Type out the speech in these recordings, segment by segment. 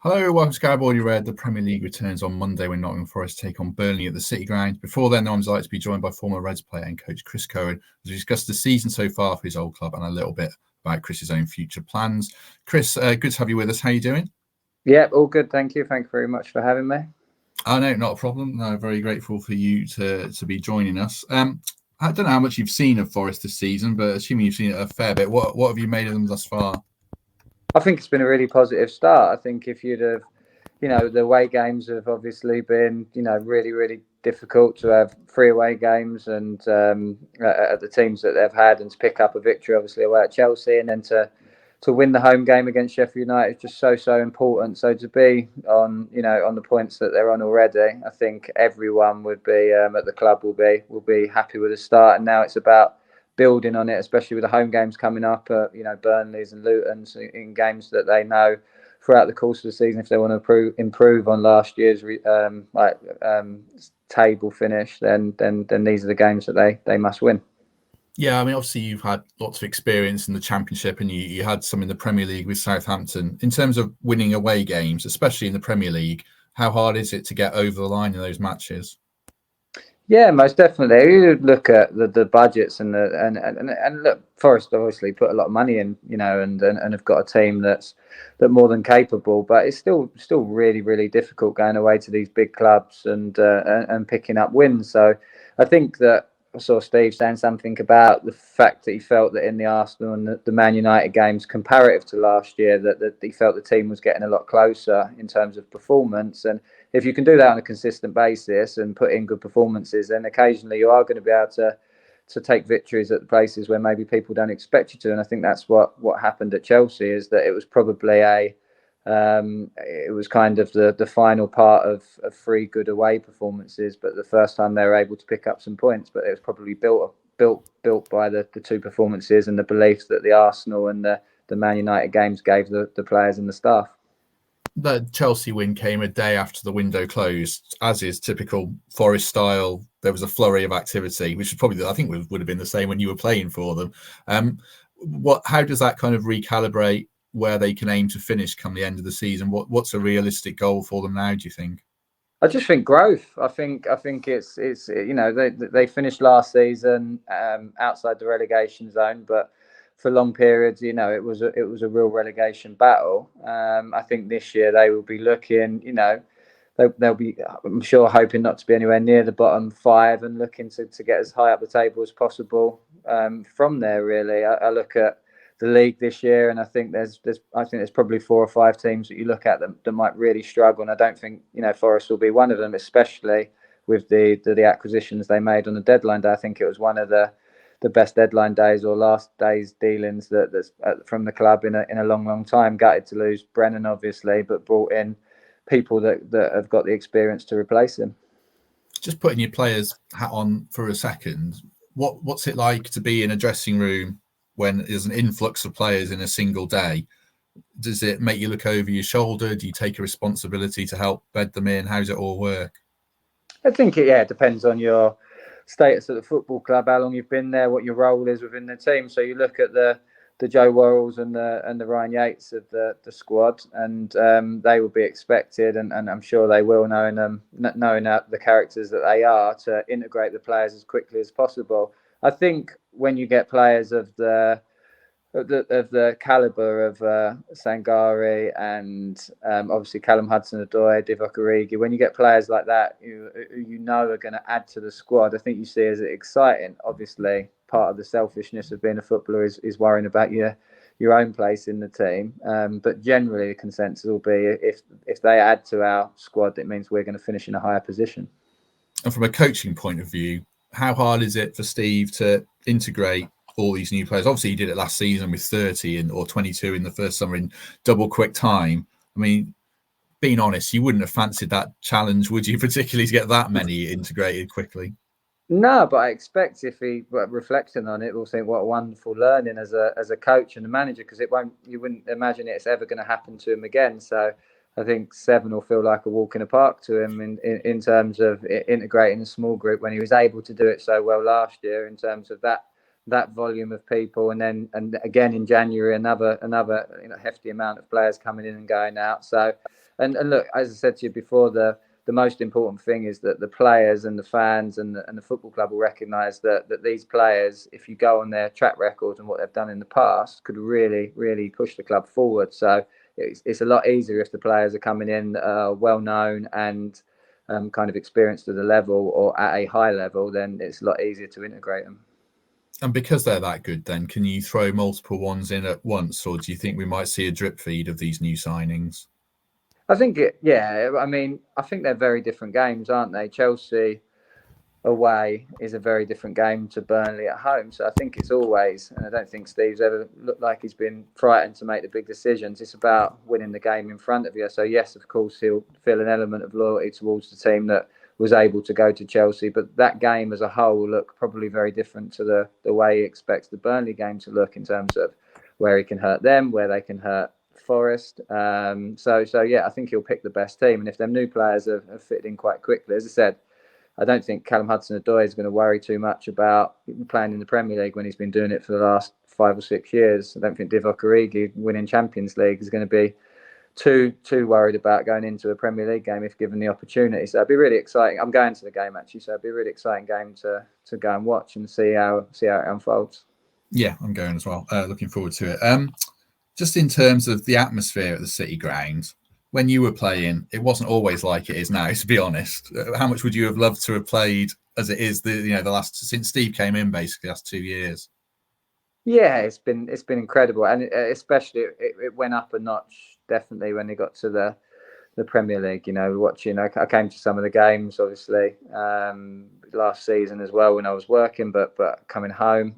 Hello, welcome to Garibaldi Red. The Premier League returns on Monday when Nottingham Forest take on Burnley at the City Ground. Before then, I'm delighted to be joined by former Reds player and coach Chris Cohen as we discuss the season so far for his old club and a little bit about Chris's own future plans. Chris, good to have you with us. How are you doing? Yeah, all good. Thank you. Thank you very much for having me. Oh, no, not a problem. No, very grateful for you to be joining us. I don't know how much you've seen of Forest this season, but assuming you've seen it a fair bit, what have you made of them thus far? I think it's been a really positive start. I think if you'd have, the away games have obviously been, really, really difficult to have 3 away games and at the teams that they've had, and to pick up a victory, obviously away at Chelsea, and then to win the home game against Sheffield United is just so important. So to be on the points that they're on already, I think everyone would be at the club will be happy with the start. And now it's about building on it, especially with the home games coming up. Burnley's and Luton's in games that they know throughout the course of the season, if they want to improve on last year's table finish, then these are the games that they must win. Yeah, I mean, obviously you've had lots of experience in the Championship and you had some in the Premier League with Southampton. In terms of winning away games, especially in the Premier League, how hard is it to get over the line in those matches? Yeah, most definitely. You look at the budgets and look, Forest obviously put a lot of money in, and have got a team that's more than capable. But it's still really, really difficult going away to these big clubs and picking up wins. So I think that I saw Steve saying something about the fact that he felt that in the Arsenal and the Man United games, comparative to last year, that he felt the team was getting a lot closer in terms of performance. And if you can do that on a consistent basis and put in good performances, then occasionally you are going to be able to take victories at the places where maybe people don't expect you to. And I think that's what happened at Chelsea, is that it was probably it was kind of the final part of 3 good away performances, but the first time they were able to pick up some points. But it was probably built by the 2 performances and the beliefs that the Arsenal and the Man United games gave the players and the staff. The Chelsea win came a day after the window closed, as is typical Forest style. There was a flurry of activity, which probably, I think, would have been the same when you were playing for them. How does that kind of recalibrate where they can aim to finish come the end of the season? What's a realistic goal for them now, do you think? I just think growth. I think it's they finished last season outside the relegation zone, but for long periods, it was a real relegation battle. I think this year they will be looking, they'll be, I'm sure, hoping not to be anywhere near the bottom 5 and looking to get as high up the table as possible from there. Really, I look at the league this year, and I think there's probably 4 or 5 teams that you look at that might really struggle, and I don't think Forest will be one of them, especially with the acquisitions they made on the deadline day. I think it was one of the best deadline days or last day's dealings that's from the club in a long time. Gutted to lose Brennan, obviously, but brought in people that have got the experience to replace him. Just putting your players' hat on for a second, what's it like to be in a dressing room when there's an influx of players in a single day? Does it make you look over your shoulder? Do you take a responsibility to help bed them in? How does it all work? I think it depends on your status at the football club, how long you've been there, what your role is within the team. So you look at the Joe Worrells and the Ryan Yates of the squad, and they will be expected, and I'm sure they will, knowing the characters that they are, to integrate the players as quickly as possible. I think when you get players of the calibre of Sangare and obviously Callum Hudson-Odoi, Divock Origi, when you get players like that who are going to add to the squad, I think you see as exciting. Obviously, part of the selfishness of being a footballer is worrying about your own place in the team. But generally, the consensus will be if they add to our squad, it means we're going to finish in a higher position. And from a coaching point of view, how hard is it for Steve to integrate all these new players? Obviously, he did it last season with 30 or 22 in the first summer in double quick time. I mean, being honest, you wouldn't have fancied that challenge, would you, particularly to get that many integrated quickly? No, but I expect if he reflecting on it, we'll think what a wonderful learning as a coach and a manager, because you wouldn't imagine it's ever going to happen to him again. So I think 7 will feel like a walk in the park to him in terms of integrating a small group when he was able to do it so well last year, in terms of that that volume of people, and again in January another hefty amount of players coming in and going out. So, and look, as I said to you before, the most important thing is that the players and the fans and the football club will recognise that these players, if you go on their track record and what they've done in the past, could really push the club forward. So it's a lot easier if the players are coming in well known and kind of experienced at a level or at a high level, then it's a lot easier to integrate them. And because they're that good, then can you throw multiple ones in at once, or do you think we might see a drip feed of these new signings? I think I mean, I think they're very different games, aren't they? Chelsea away is a very different game to Burnley at home. So I think it's always, and I don't think Steve's ever looked like he's been frightened to make the big decisions. It's about winning the game in front of you. So yes, of course, he'll feel an element of loyalty towards the team that was able to go to Chelsea. But that game as a whole will look probably very different to the way he expects the Burnley game to look in terms of where he can hurt them, where they can hurt Forest. So yeah, I think he'll pick the best team. And if them new players have fitted in quite quickly, as I said, I don't think Callum Hudson-Odoi is going to worry too much about playing in the Premier League when he's been doing it for the last 5 or 6 years. I don't think Divock Origi winning Champions League is going to be too worried about going into a Premier League game if given the opportunity. So it'd be really exciting. I'm going to the game actually, so it'd be a really exciting game to go and watch and see how it unfolds. Yeah, I'm going as well. Looking forward to it. Just in terms of the atmosphere at the City Ground, when you were playing, it wasn't always like it is now, to be honest. How much would you have loved to have played as it is the last, since Steve came in, basically last 2 years? Yeah, it's been incredible, and especially it went up a notch definitely when they got to the Premier League. Watching, I came to some of the games obviously last season as well when I was working, but coming home.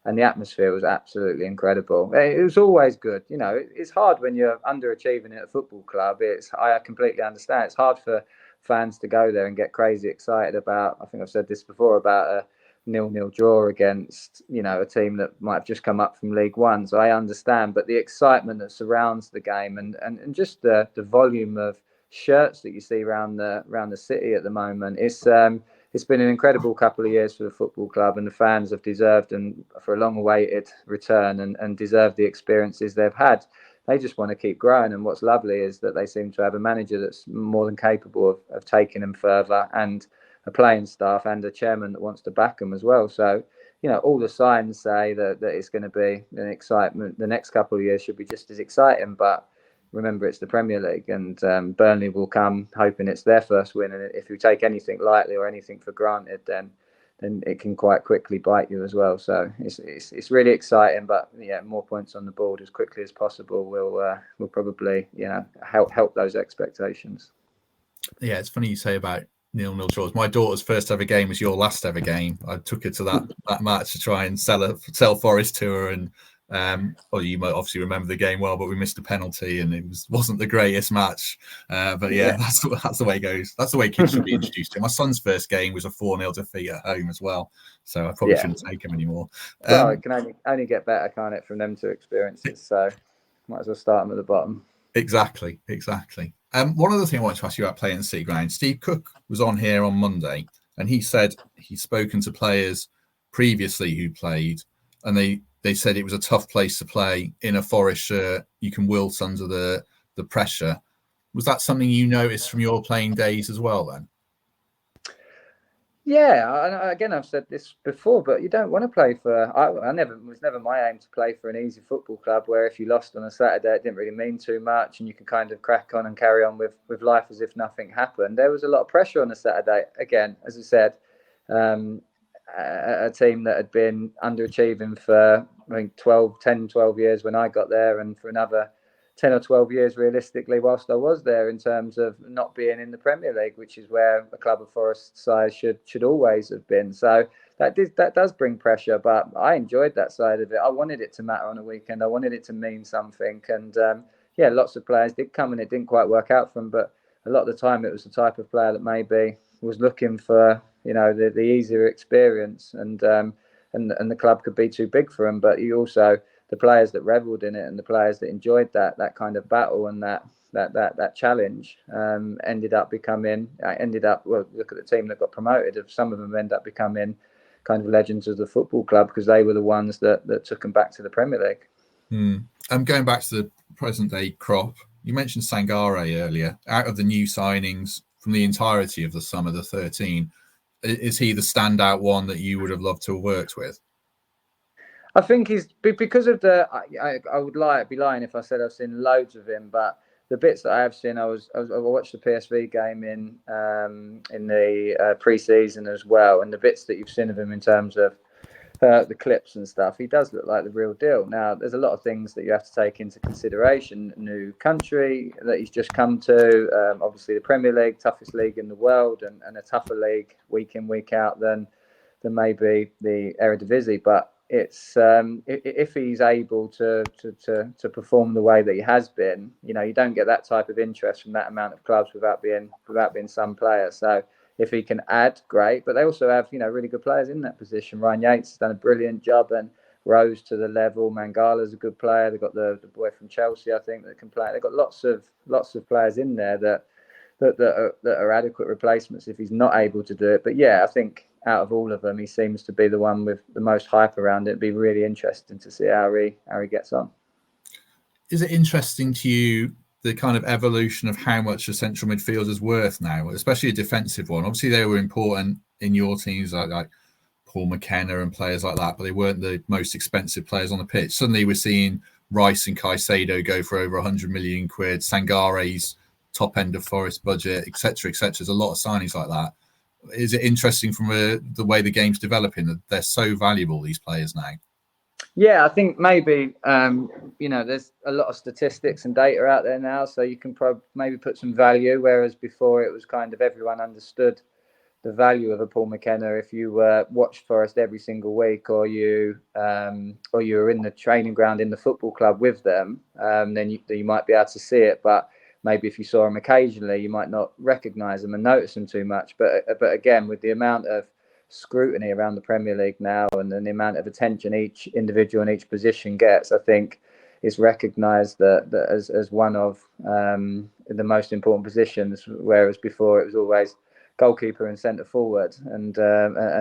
And the atmosphere was absolutely incredible. It was always good. It's hard when you're underachieving at a football club. I completely understand. It's hard for fans to go there and get crazy excited about. I think I've said this before about a 0-0 draw against a team that might have just come up from League One. So I understand, but the excitement that surrounds the game and just the volume of shirts that you see around the city at the moment, it's been an incredible couple of years for the football club, and the fans have deserved, and for a long-awaited return, and deserve the experiences they've had. They just want to keep growing, and what's lovely is that they seem to have a manager that's more than capable of taking them further, and a playing staff and a chairman that wants to back them as well. So, all the signs say that it's going to be an excitement. The next couple of years should be just as exciting, but remember, it's the Premier League, and Burnley will come hoping it's their first win. And if you take anything lightly or anything for granted, then it can quite quickly bite you as well. So it's really exciting. But yeah, more points on the board as quickly as possible will probably help those expectations. Yeah, it's funny you say about 0-0 draws. My daughter's first ever game was your last ever game. I took her to that match to try and sell Forest to her, and you might obviously remember the game well, but we missed a penalty and it wasn't the greatest match. But yeah, that's the way it goes. That's the way kids should be introduced to. My son's first game was a 4-0 defeat at home as well, so I probably shouldn't take him anymore. Well, it can only get better, can't it, from them two experiences? So might as well start them at the bottom. Exactly. One other thing I wanted to ask you about playing the City Ground. Steve Cook was on here on Monday, and he said he's spoken to players previously who played, and they said it was a tough place to play in a Forest shirt. You can wilt under the pressure. Was that something you noticed from your playing days as well then? Yeah, again, I've said this before, but you don't want to play for. It was never my aim to play for an easy football club where if you lost on a Saturday, it didn't really mean too much, and you can kind of crack on and carry on with life as if nothing happened. There was a lot of pressure on a Saturday. Again, as I said, a team that had been underachieving for I think 12 years when I got there, and for another 10 or 12 years realistically whilst I was there, in terms of not being in the Premier League, which is where a club of Forest size should always have been. So that does bring pressure, but I enjoyed that side of it. I wanted it to matter on a weekend. I wanted it to mean something, and lots of players did come and it didn't quite work out for them, but a lot of the time it was the type of player that maybe was looking for the easier experience, and the club could be too big for them. But you also, the players that revelled in it and the players that enjoyed that kind of battle and that challenge ended up, well, look at the team that got promoted. Some of them end up becoming kind of legends of the football club, because they were the ones that took them back to the Premier League. I'm going back to the present day crop. You mentioned Sangare earlier. Out of the new signings from the entirety of the summer, the 13, is he the standout one that you would have loved to have worked with? I think he's, because of the. I would be lying if I said I've seen loads of him, but the bits that I have seen, I watched the PSV game in the pre-season as well, and the bits that you've seen of him in terms of the clips and stuff, he does look like the real deal. Now, there's a lot of things that you have to take into consideration. New country that he's just come to, obviously the Premier League, toughest league in the world, and a tougher league week in, week out than maybe the Eredivisie. But it's if he's able to perform the way that he has been, you don't get that type of interest from that amount of clubs without being some player. So if he can add, great. But they also have, really good players in that position. Ryan Yates has done a brilliant job and rose to the level. Mangala's a good player. They've got the boy from Chelsea, I think, that can play. They've got lots of players in there that are adequate replacements if he's not able to do it. But yeah, I think out of all of them, he seems to be the one with the most hype around it. It'd be really interesting to see how he gets on. Is it interesting to you, the kind of evolution of how much a central midfielder is worth now, especially a defensive one? Obviously, they were important in your teams, like Paul McKenna and players like that, but they weren't the most expensive players on the pitch. Suddenly, we're seeing Rice and Caicedo go for over 100 million quid, Sangare's top end of Forest budget, etc., etc. There's a lot of signings like that. Is it interesting from the way the game's developing that they're so valuable, these players now? Yeah, I think maybe, there's a lot of statistics and data out there now, so you can maybe put some value, whereas before it was kind of everyone understood the value of a Paul McKenna. If you watched Forest every single week, or you were in the training ground in the football club with them, then you might be able to see it. But maybe if you saw them occasionally, you might not recognise them and notice them too much. But again, with the amount of scrutiny around the Premier League now, and the amount of attention each individual in each position gets, I think it's recognised that as one of the most important positions, whereas before it was always goalkeeper and centre forward, and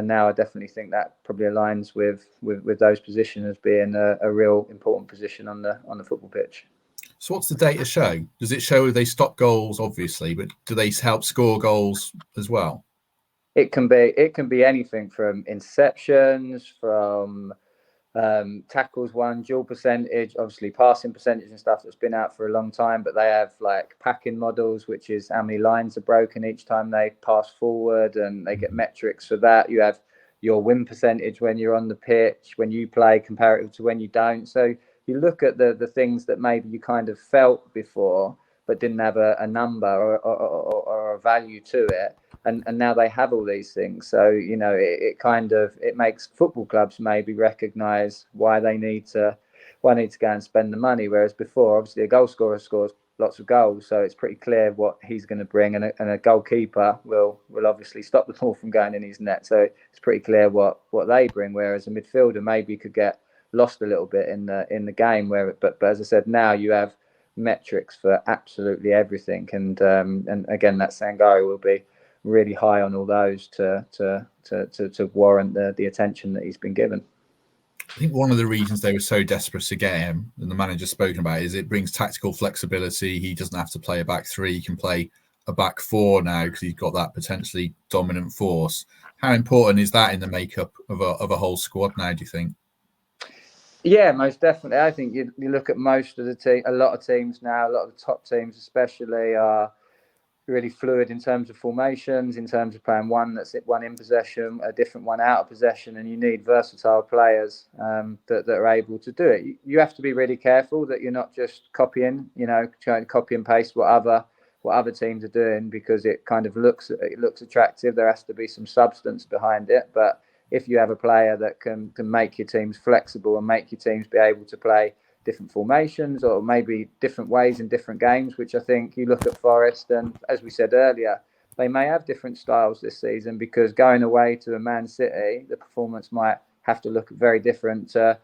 now I definitely think that probably aligns with those positions as being a real important position on the football pitch. So what's the data show? Does it show they stop goals, obviously, but do they help score goals as well? It can be anything from interceptions, from tackles won, dual percentage, obviously passing percentage and stuff that's been out for a long time, but they have like packing models, which is how many lines are broken each time they pass forward, and they get metrics for that. You have your win percentage when you're on the pitch, when you play, comparative to when you don't. So you look at the things that maybe you kind of felt before but didn't have a number or a value to it. And now they have all these things. So, it makes football clubs maybe recognise why they need to go and spend the money. Whereas before, obviously, a goal scorer scores lots of goals, so it's pretty clear what he's going to bring. And a goalkeeper will obviously stop the ball from going in his net. So it's pretty clear what they bring. Whereas a midfielder maybe could get lost a little bit in the game. But as I said, now you have metrics for absolutely everything. And again, that Sangare will be really high on all those to warrant the attention that he's been given. I think one of the reasons they were so desperate to get him, and the manager's spoken about, is it brings tactical flexibility. He doesn't have to play a back three; he can play a back four now because he's got that potentially dominant force. How important is that in the makeup of a whole squad now, do you think? Yeah, most definitely. I think you look at most of the team, a lot of teams now, a lot of the top teams especially, are really fluid in terms of formations, in terms of playing one in possession, a different one out of possession, and you need versatile players that are able to do it. You have to be really careful that you're not just copying, trying to copy and paste what other teams are doing, because it kind of looks attractive. There has to be some substance behind it. But if you have a player that can make your teams flexible and make your teams be able to play different formations or maybe different ways in different games, which I think you look at Forest, and as we said earlier, they may have different styles this season, because going away to a Man City, the performance might have to look very different to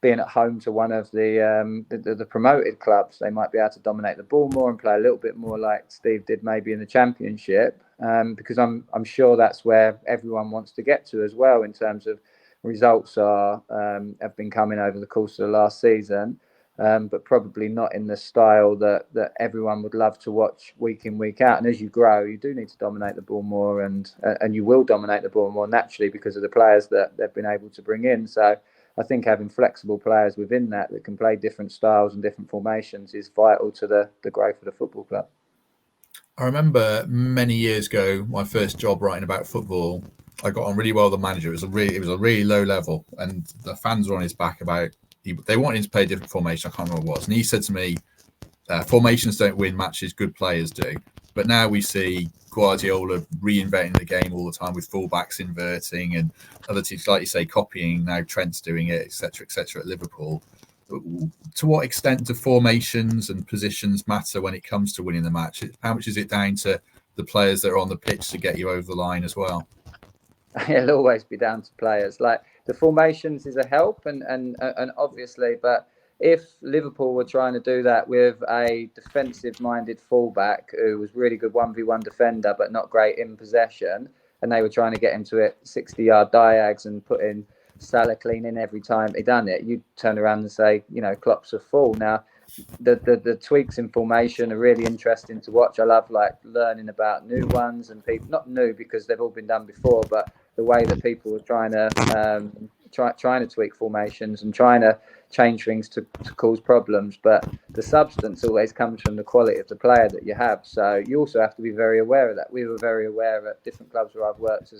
being at home to one of the promoted clubs, they might be able to dominate the ball more and play a little bit more like Steve did maybe in the Championship. Because I'm sure that's where everyone wants to get to as well in terms of results have been coming over the course of the last season. But probably not in the style that everyone would love to watch week in, week out. And as you grow, you do need to dominate the ball more, and you will dominate the ball more naturally because of the players that they've been able to bring in. So I think having flexible players within that can play different styles and different formations is vital to the growth of the football club. I remember many years ago, my first job writing about football, I got on really well with the manager. It was a really low level, and the fans were on his back about they wanted him to play a different formation. I can't remember what it was. And he said to me, formations don't win matches, good players do. But now we see Guardiola reinventing the game all the time with fullbacks inverting and other teams, like you say, copying. Now Trent's doing it, etc., at Liverpool. To what extent do formations and positions matter when it comes to winning the match? How much is it down to the players that are on the pitch to get you over the line as well? It'll always be down to players. Like the formations is a help, and obviously, but if Liverpool were trying to do that with a defensive-minded fullback who was really good 1v1 defender but not great in possession, and they were trying to get him to it 60-yard diags and put in Salah clean in every time he done it, you'd turn around and say, Klopp's a fool. Now, the tweaks in formation are really interesting to watch. I love learning about new ones and people, not new because they've all been done before, but the way that people are trying to tweak formations and trying to change things to cause problems. But the substance always comes from the quality of the player that you have. So you also have to be very aware of that. We were very aware at different clubs where I've worked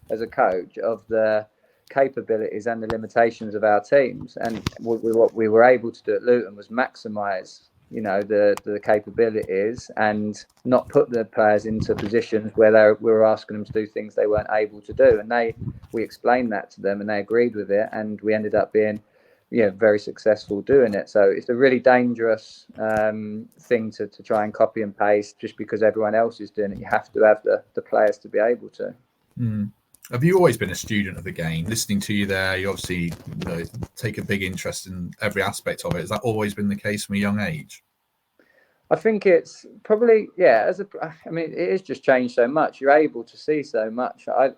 as a coach of the capabilities and the limitations of our teams, and what we were able to do at Luton was maximise the capabilities and not put the players into positions where we were asking them to do things they weren't able to do, and we explained that to them and they agreed with it, and we ended up being very successful doing it. So it's a really dangerous thing to try and copy and paste just because everyone else is doing it. You have to have the players to be able to. Have you always been a student of the game? Listening to you there, you obviously take a big interest in every aspect of it. Has that always been the case from a young age? I think it's probably, it has just changed so much. You're able to see so much. I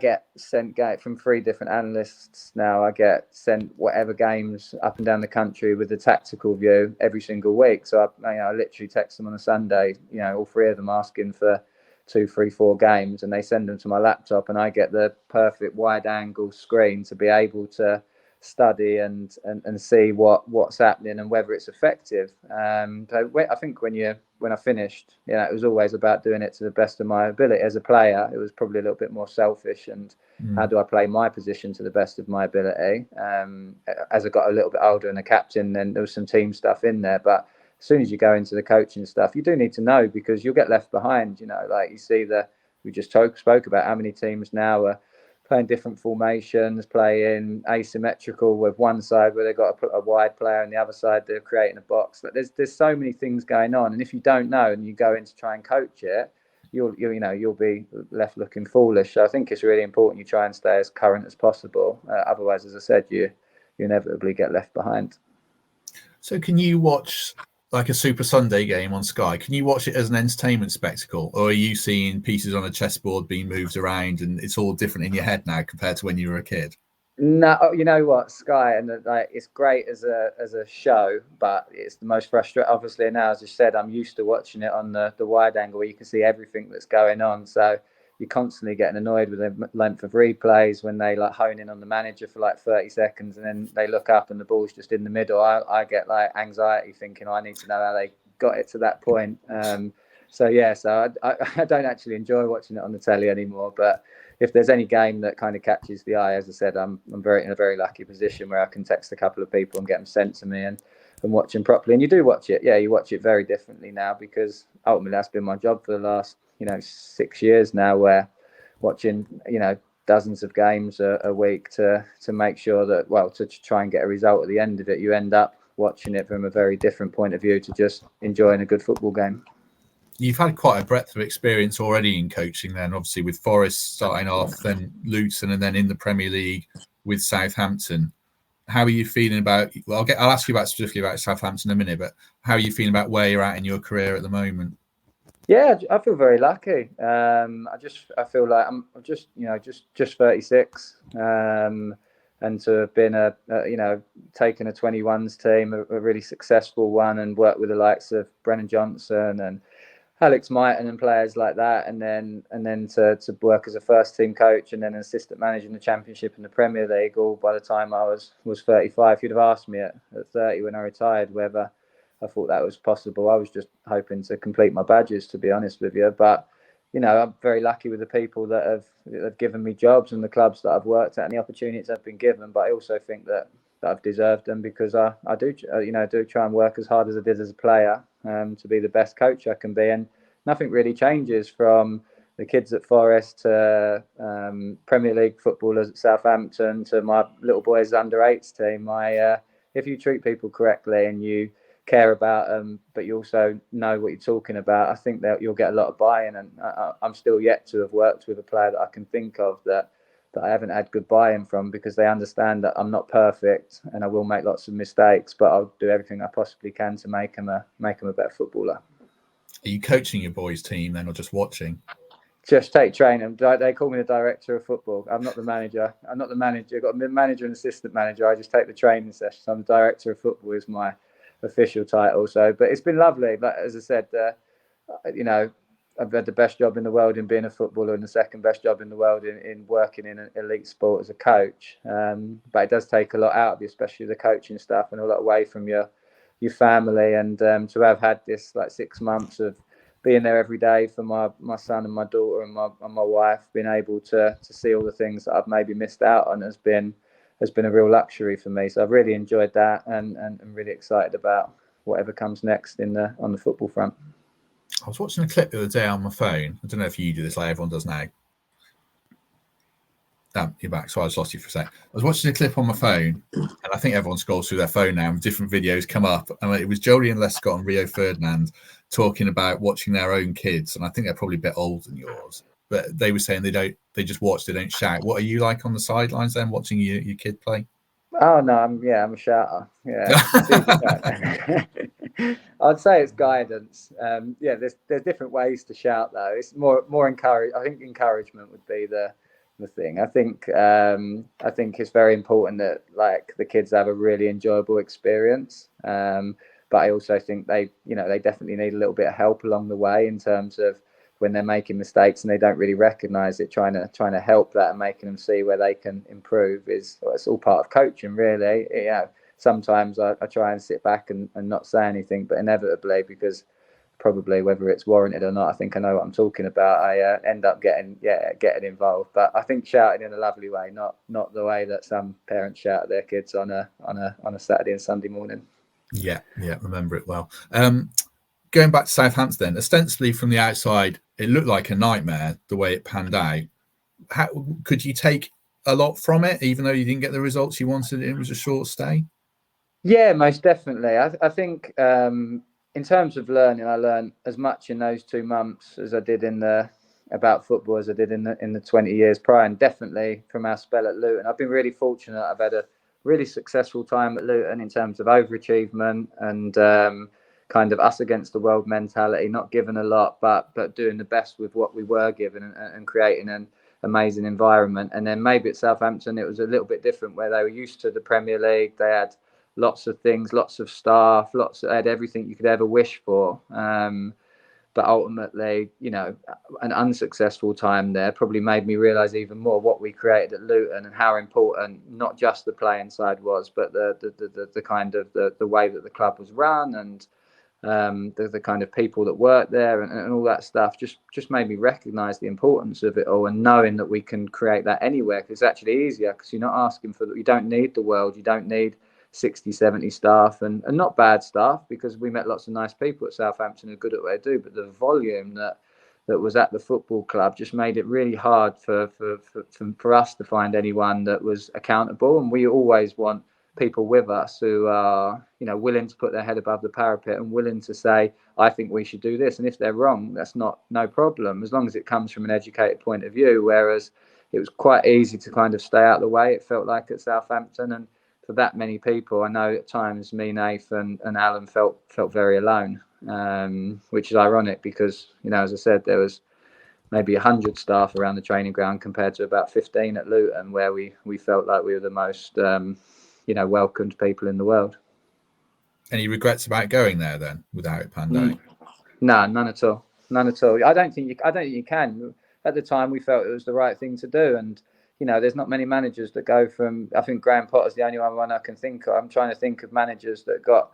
get sent from 3 different analysts now. I get sent whatever games up and down the country with the tactical view every single week. So I literally text them on a Sunday, all 3 of them asking for 2, 3, 4 games, and they send them to my laptop, and I get the perfect wide angle screen to be able to study and see what's happening and whether it's effective. So I think when I finished, it was always about doing it to the best of my ability. As a player, it was probably a little bit more selfish and how do I play my position to the best of my ability. As I got a little bit older and a captain, then there was some team stuff in there, but as soon as you go into the coaching stuff, you do need to know because you'll get left behind. Like you see we just spoke about how many teams now are playing different formations, playing asymmetrical with one side where they've got to put a wide player and the other side they're creating a box. Like there's so many things going on, and if you don't know and you go in to try and coach it, you'll be left looking foolish. So I think it's really important you try and stay as current as possible. Otherwise, as I said, you inevitably get left behind. So can you watch like a Super Sunday game on Sky? Can you watch it as an entertainment spectacle, or are you seeing pieces on a chessboard being moved around and it's all different in your head now compared to when you were a kid? No, you know what, Sky, and it's great as a show, but it's the most frustrating. Obviously, now as I said, I'm used to watching it on the wide angle where you can see everything that's going on. So you're constantly getting annoyed with the length of replays when they hone in on the manager for 30 seconds and then they look up and the ball's just in the middle. I get anxiety thinking I need to know how they got it to that point. So I don't actually enjoy watching it on the telly anymore. But if there's any game that kind of catches the eye, as I said, I'm in a very lucky position where I can text a couple of people and get them sent to me and watch them properly. And you do watch it. Yeah, you watch it very differently now because ultimately that's been my job for the last 6 years now, where watching dozens of games a week to make sure that to try and get a result at the end of it, you end up watching it from a very different point of view to just enjoying a good football game. You've had quite a breadth of experience already in coaching then, obviously with Forest starting off, then Luton, and then in the Premier League with Southampton. How are you feeling about? Well, I'll ask you specifically about Southampton in a minute, but how are you feeling about where you're at in your career at the moment? Yeah, I feel very lucky. I feel like I'm just 36, and to have been taken a 21s team, a really successful one, and worked with the likes of Brennan Johnson and Alex Mighton and players like that, and then to work as a first team coach and then an assistant manager in the Championship and the Premier League, all by the time I was 35. If you'd have asked me at 30 when I retired whether I thought that was possible, I was just hoping to complete my badges, to be honest with you. But I'm very lucky with the people that have given me jobs and the clubs that I've worked at and the opportunities I've been given. But I also think that I've deserved them because I do try and work as hard as I did as a player to be the best coach I can be. And nothing really changes from the kids at Forest to Premier League footballers at Southampton to my little boys' under-8s team. If you treat people correctly and you care about them, but you also know what you're talking about, I think that you'll get a lot of buy-in. And I'm still yet to have worked with a player that I can think of that I haven't had good buy-in from, because they understand that I'm not perfect and I will make lots of mistakes, but I'll do everything I possibly can to make them a better footballer. Are you coaching your boys' team then, or just watching? Just take training. They call me the director of football. I'm not the manager. I've got a manager and assistant manager. I just take the training sessions. I'm the director of football is my official title. So, but it's been lovely. But as I said, I've had the best job in the world in being a footballer and the second best job in the world in working in an elite sport as a coach. But it does take a lot out of you, especially the coaching stuff, and a lot away from your family. And to have had this 6 months of being there every day for my son and my daughter and my wife, being able to see all the things that I've maybe missed out on has been a real luxury for me. So I've really enjoyed that and really excited about whatever comes next on the football front. I was watching a clip the other day on my phone. I don't know if you do this like everyone does now. You're back. So I just lost you for a sec. I was watching a clip on my phone, and I think everyone scrolls through their phone now and different videos come up. And it was Jolie and Lescott and Rio Ferdinand talking about watching their own kids. And I think they're probably a bit older than yours. But they were saying they just watch, they don't shout. What are you like on the sidelines then, watching your kid play? Oh no, I'm a shouter. Yeah, I'd say it's guidance. There's different ways to shout though. It's more encourage. I think encouragement would be the thing. I think it's very important that the kids have a really enjoyable experience. But I also think they definitely need a little bit of help along the way in terms of when they're making mistakes and they don't really recognise it, trying to help that and making them see where they can improve it's all part of coaching, really. Sometimes I try and sit back and not say anything, but inevitably, because probably whether it's warranted or not, I think I know what I'm talking about, I end up getting involved. But I think shouting in a lovely way, not the way that some parents shout at their kids on a Saturday and Sunday morning. Yeah, remember it well. Going back to Southampton then, ostensibly from the outside, it looked like a nightmare the way it panned out. How could you take a lot from it, even though you didn't get the results you wanted? It was a short stay. Yeah, most definitely. I think in terms of learning, I learned as much in those 2 months as I did about football as I did in the 20 years prior, and definitely from our spell at Luton. I've been really fortunate. I've had a really successful time at Luton in terms of overachievement and kind of us against the world mentality, not given a lot, but doing the best with what we were given and creating an amazing environment. And then maybe at Southampton, it was a little bit different, where they were used to the Premier League. They had lots of things, lots of staff, they had everything you could ever wish for. But ultimately, an unsuccessful time there probably made me realise even more what we created at Luton and how important not just the playing side was, but the kind of the way that the club was run and the kind of people that work there and all that stuff just made me recognise the importance of it all, and knowing that we can create that anywhere, because it's actually easier, because you're not asking for, you don't need the world, you don't need 60, 70 staff and not bad staff, because we met lots of nice people at Southampton who are good at what they do, but the volume that was at the football club just made it really hard for us to find anyone that was accountable. And we always want people with us who are willing to put their head above the parapet and willing to say, I think we should do this, and if they're wrong, that's no problem, as long as it comes from an educated point of view. Whereas it was quite easy to kind of stay out of the way. It felt like at Southampton, and for that many people, I know at times me, Nathan, and Alan felt very alone, which is ironic because, you know, as I said, there was maybe 100 staff around the training ground compared to about 15 at Luton, where we felt like we were the most, welcomed people in the world. Any regrets about going there then, without it panned out? No, none at all. None at all. I don't think you can. At the time, we felt it was the right thing to do, and you know, there's not many managers that go from. I think Graham Potter's the only one I can think of. I'm trying to think of managers that got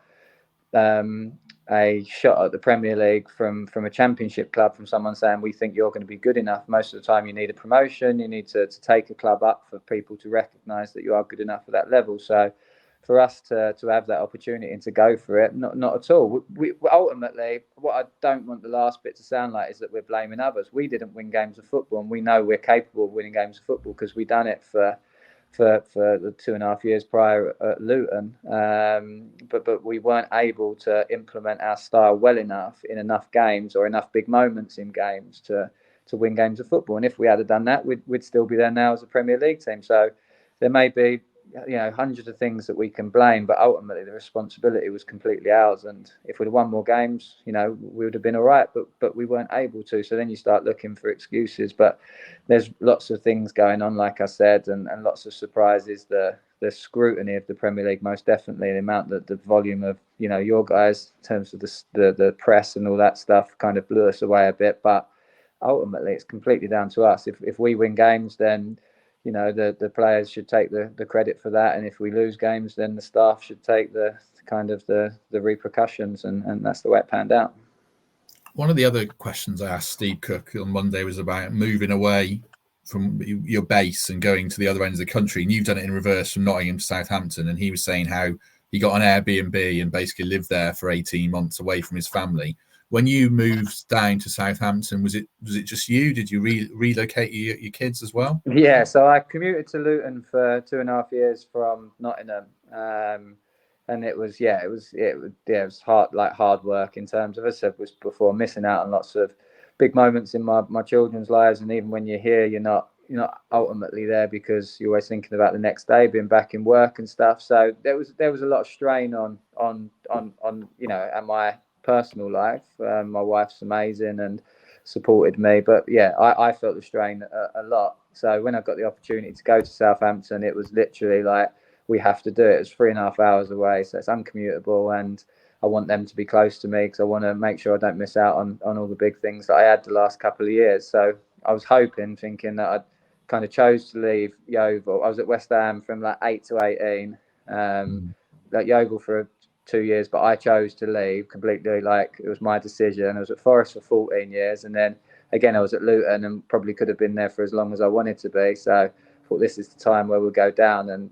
a shot at the Premier League from a Championship club, from someone saying, we think you're going to be good enough. Most of the time you need a promotion, you need to take a club up for people to recognise that you are good enough at that level. So for us to have that opportunity and to go for it, not at all. We ultimately, what I don't want the last bit to sound like is that we're blaming others. We didn't win games of football, and we know we're capable of winning games of football because we've done it for the 2.5 years prior at Luton, but we weren't able to implement our style well enough in enough games or enough big moments in games to win games of football. And if we had done that, we'd still be there now as a Premier League team. So there may be, you know, hundreds of things that we can blame, but ultimately the responsibility was completely ours. And if we'd have won more games, you know, we would have been all right, but we weren't able to. So then you start looking for excuses. But there's lots of things going on, like I said, and lots of surprises. The scrutiny of the Premier League, most definitely, the amount that the volume of, you know, your guys in terms of the press and all that stuff kind of blew us away a bit. But ultimately, it's completely down to us. If we win games, then you know, the players should take the credit for that, and if we lose games, then the staff should take the repercussions, and that's the way it panned out. One of the other questions I asked Steve Cook on Monday was about moving away from your base and going to the other end of the country, and you've done it in reverse from Nottingham to Southampton, and he was saying how he got an Airbnb and basically lived there for 18 months away from his family. When you moved down to Southampton, was it just you? Did you relocate your kids as well? Yeah, so I commuted to Luton for 2.5 years from Nottingham, and it was hard work in terms of, as I said was before, missing out on lots of big moments in my children's lives. And even when you're here, you're not ultimately there because you're always thinking about the next day, being back in work and stuff. So there was a lot of strain on you know, at my personal life. My wife's amazing and supported me, but yeah, I felt the strain a lot. So when I got the opportunity to go to Southampton, it was literally like, we have to do it. It's 3.5 hours away, so it's uncommutable, and I want them to be close to me because I want to make sure I don't miss out on all the big things that I had the last couple of years. So I was thinking that I'd kind of chose to leave Yeovil. I was at West Ham from like 8 to 18, like Yeovil for 2 years, but I chose to leave completely. Like, it was my decision. I was at Forest for 14 years, and then again I was at Luton and probably could have been there for as long as I wanted to be. So I thought, this is the time where we'll go down, and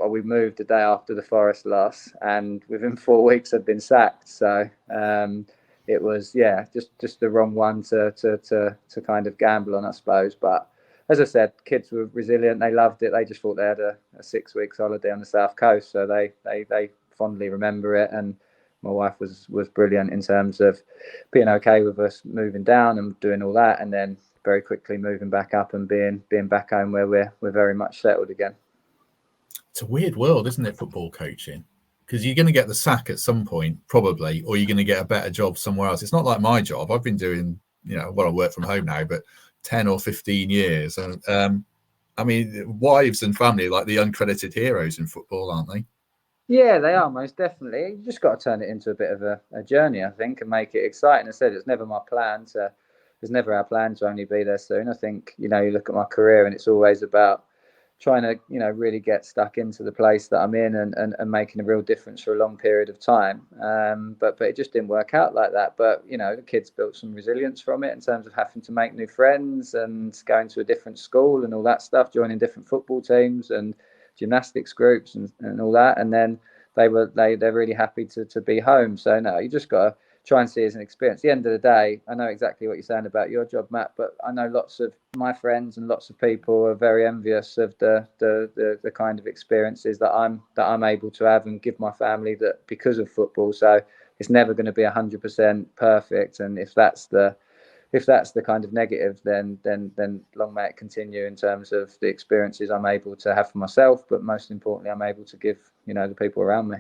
we moved the day after the Forest loss, and within 4 weeks I'd been sacked. So it was just the wrong one to kind of gamble on, I suppose. But as I said, kids were resilient. They loved it. They just thought they had a 6 weeks holiday on the south coast, so they fondly remember it. And my wife was brilliant in terms of being okay with us moving down and doing all that, and then very quickly moving back up and being back home where we're very much settled again. It's a weird world, isn't it, football coaching? Because you're going to get the sack at some point, probably, or you're going to get a better job somewhere else. It's not like my job. I've been doing, I work from home now, but 10 or 15 years. And I mean, wives and family, like the uncredited heroes in football, aren't they? Yeah, they are, most definitely. You just got to turn it into a bit of a journey, I think, and make it exciting. I said, it's never our plan to only be there soon. I think, you look at my career and it's always about trying to, really get stuck into the place that I'm in and making a real difference for a long period of time. But it just didn't work out like that. But, the kids built some resilience from it in terms of having to make new friends and going to a different school and all that stuff, joining different football teams and gymnastics groups and all that. And then they're really happy to be home. So no, you just got to try and see it as an experience. At the end of the day, I know exactly what you're saying about your job, Matt, but I know lots of my friends and lots of people are very envious of the kind of experiences that I'm able to have and give my family, that because of football. So it's never going to be 100% perfect, and if that's the if that's the kind of negative, then long may it continue in terms of the experiences I'm able to have for myself, but most importantly, I'm able to give, you know, the people around me.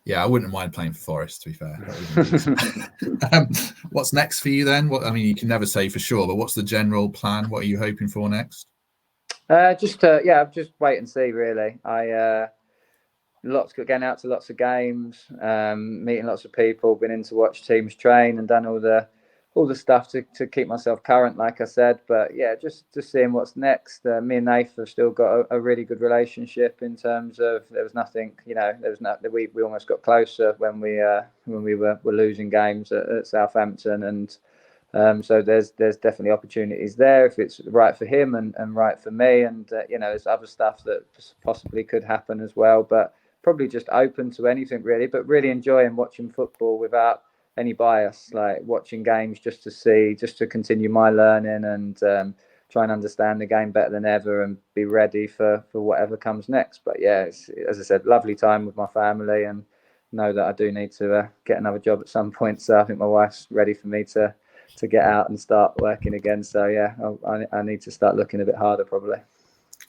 Yeah, I wouldn't mind playing for Forest, to be fair. What's next for you then? I mean, you can never say for sure, but what's the general plan? What are you hoping for next? Just wait and see, really. Getting out to lots of games, meeting lots of people, been in to watch teams train and done all the stuff to keep myself current, like I said. But yeah, just seeing what's next. Me and Nath have still got a really good relationship in terms of there was nothing, you know, we almost got closer when we were losing games at Southampton, and so there's definitely opportunities there if it's right for him and right for me, and you know, there's other stuff that possibly could happen as well, but probably just open to anything really, but really enjoying watching football without any bias, like watching games just to continue my learning and try and understand the game better than ever and be ready for whatever comes next. But yeah, it's, as I said, lovely time with my family, and know that I do need to get another job at some point. So I think my wife's ready for me to get out and start working again. So yeah, I need to start looking a bit harder probably.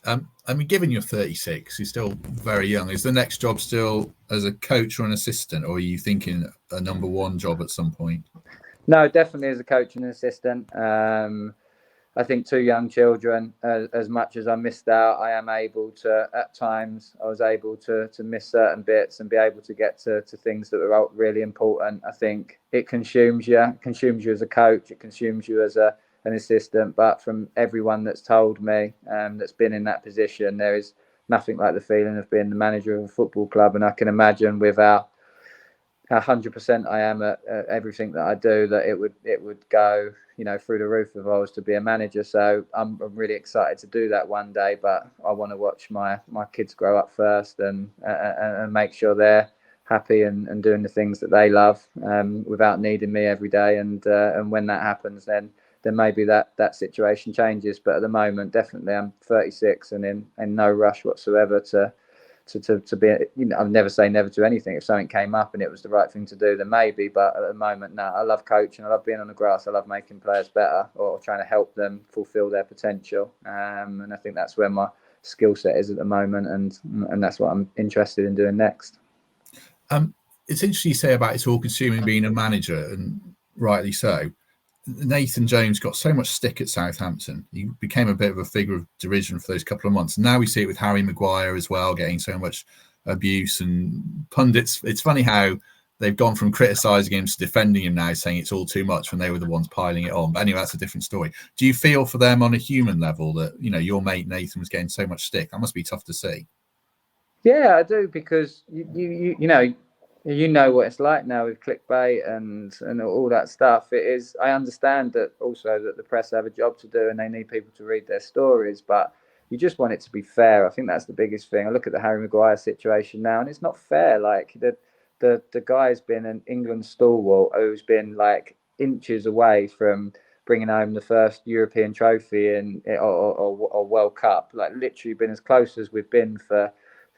I mean, given you're 36, you're still very young. Is the next job still as a coach or an assistant, or are you thinking a number one job at some point? No, definitely as a coach and assistant. I think 2 young children, as much as I missed out, I am able to, at times, I was able to miss certain bits and be able to get to things that were really important. I think it consumes you as a coach, it consumes you as an assistant. But from everyone that's told me, that's been in that position, there is nothing like the feeling of being the manager of a football club. And I can imagine with how 100% I am at everything that I do, that it would go, you know, through the roof if I was to be a manager. So I'm really excited to do that one day, but I want to watch my kids grow up first and make sure they're happy and doing the things that they love, without needing me every day. And when that happens, then maybe that situation changes. But at the moment, definitely I'm 36 and in no rush whatsoever to be, you know, I'll never say never to anything. If something came up and it was the right thing to do, then maybe. But at the moment, no, I love coaching. I love being on the grass. I love making players better or trying to help them fulfil their potential. And I think that's where my skill set is at the moment, and that's what I'm interested in doing next. It's interesting you say about it's all consuming being a manager, and rightly so. Nathan Jones got so much stick at Southampton. He became a bit of a figure of derision for those couple of months. Now we see it with Harry Maguire as well, getting so much abuse and pundits. It's funny how they've gone from criticising him to defending him now, saying it's all too much when they were the ones piling it on. But anyway, that's a different story. Do you feel for them on a human level that, you know, your mate Nathan was getting so much stick? That must be tough to see. Yeah, I do, because you know what it's like now with clickbait and all that stuff. It is. I understand that also that the press have a job to do and they need people to read their stories, but you just want it to be fair. I think that's the biggest thing. I look at the Harry Maguire situation now, and it's not fair. Like the guy's been an England stalwart who's been like inches away from bringing home the first European trophy or World Cup. Like literally been as close as we've been for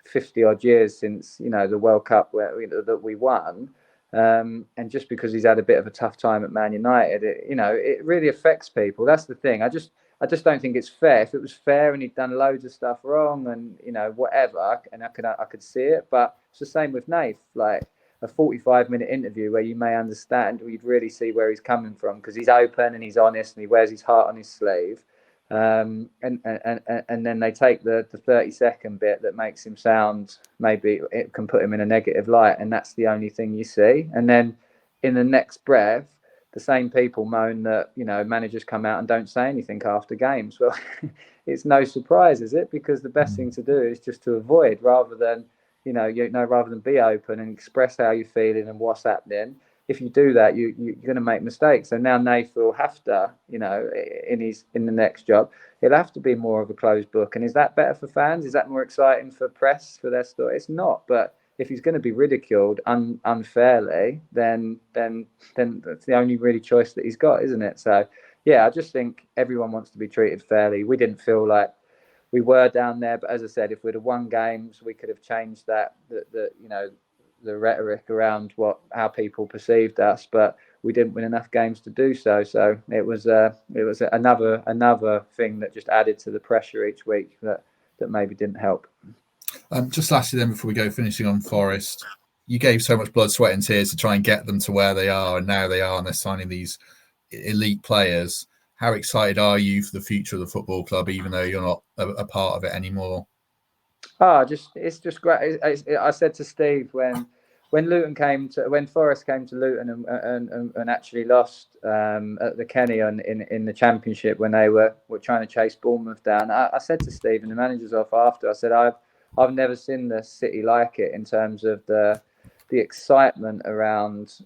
50 odd years since, you know, the World Cup that we won. And just because he's had a bit of a tough time at Man United, it really affects people. That's the thing. I just don't think it's fair. If it was fair and he'd done loads of stuff wrong and, you know, whatever, and I could see it. But it's the same with Nath. Like a 45-minute interview where you may understand, or you'd really see where he's coming from, because he's open and he's honest and he wears his heart on his sleeve. And then they take the 30-second bit that makes him sound, maybe it can put him in a negative light, and that's the only thing you see. And then in the next breath, the same people moan that, you know, managers come out and don't say anything after games. Well, it's no surprise, is it? Because the best thing to do is just to avoid, rather than be open and express how you're feeling and what's happening. If you do that, you're going to make mistakes. So now Nath will have to, you know, in the next job, he'll have to be more of a closed book. And is that better for fans? Is that more exciting for press, for their story? It's not. But if he's going to be ridiculed unfairly, then that's the only really choice that he's got, isn't it? So yeah, I just think everyone wants to be treated fairly. We didn't feel like we were down there, but as I said, if we'd have won games, we could have changed that. You know, the rhetoric around how people perceived us, but we didn't win enough games to do so. So it was another thing that just added to the pressure each week that maybe didn't help. Just lastly, then, before we go, finishing on Forest, you gave so much blood, sweat, and tears to try and get them to where they are, and now they are, and they're signing these elite players. How excited are you for the future of the football club, even though you're not a part of it anymore? It's just great. I said to Steve when Forest came to Luton and actually lost at the Kenny in the Championship when they were trying to chase Bournemouth down. I said to Steve and the manager's off after, I said I've never seen the city like it in terms of the excitement around,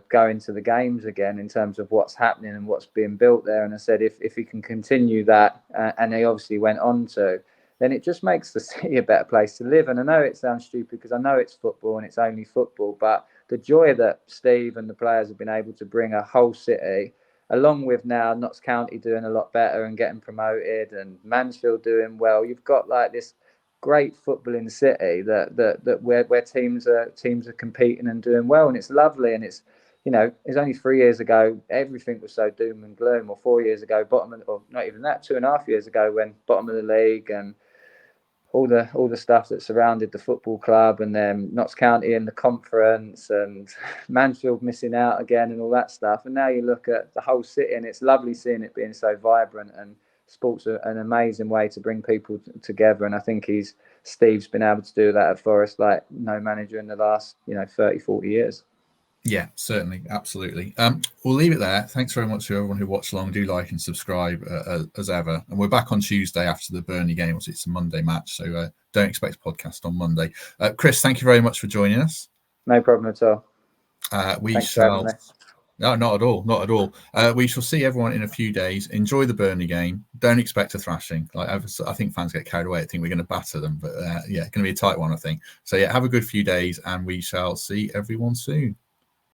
going to the games again, in terms of what's happening and what's being built there. And I said if he can continue that, and he obviously went on to, then it just makes the city a better place to live. And I know it sounds stupid because I know it's football and it's only football, but the joy that Steve and the players have been able to bring a whole city, along with now Notts County doing a lot better and getting promoted and Mansfield doing well, you've got like this great footballing city that where teams are competing and doing well, and it's lovely. And it's only 3 years ago everything was so doom and gloom, or 4 years ago or not even that, 2.5 years ago, when bottom of the league and all the stuff that surrounded the football club, and then Notts County in the conference and Mansfield missing out again and all that stuff. And now you look at the whole city and it's lovely seeing it being so vibrant, and sport's an amazing way to bring people together. And I think Steve's been able to do that at Forest like no manager in the last 30, 40 years. Yeah, certainly. Absolutely. We'll leave it there. Thanks very much to everyone who watched along. Do like and subscribe as ever. And we're back on Tuesday after the Burnley game. It's a Monday match, so don't expect a podcast on Monday. Chris, thank you very much for joining us. No problem at all. Thanks for having me. No, not at all. Not at all. We shall see everyone in a few days. Enjoy the Burnley game. Don't expect a thrashing. I think fans get carried away. I think we're going to batter them. But going to be a tight one, I think. So, have a good few days, and we shall see everyone soon.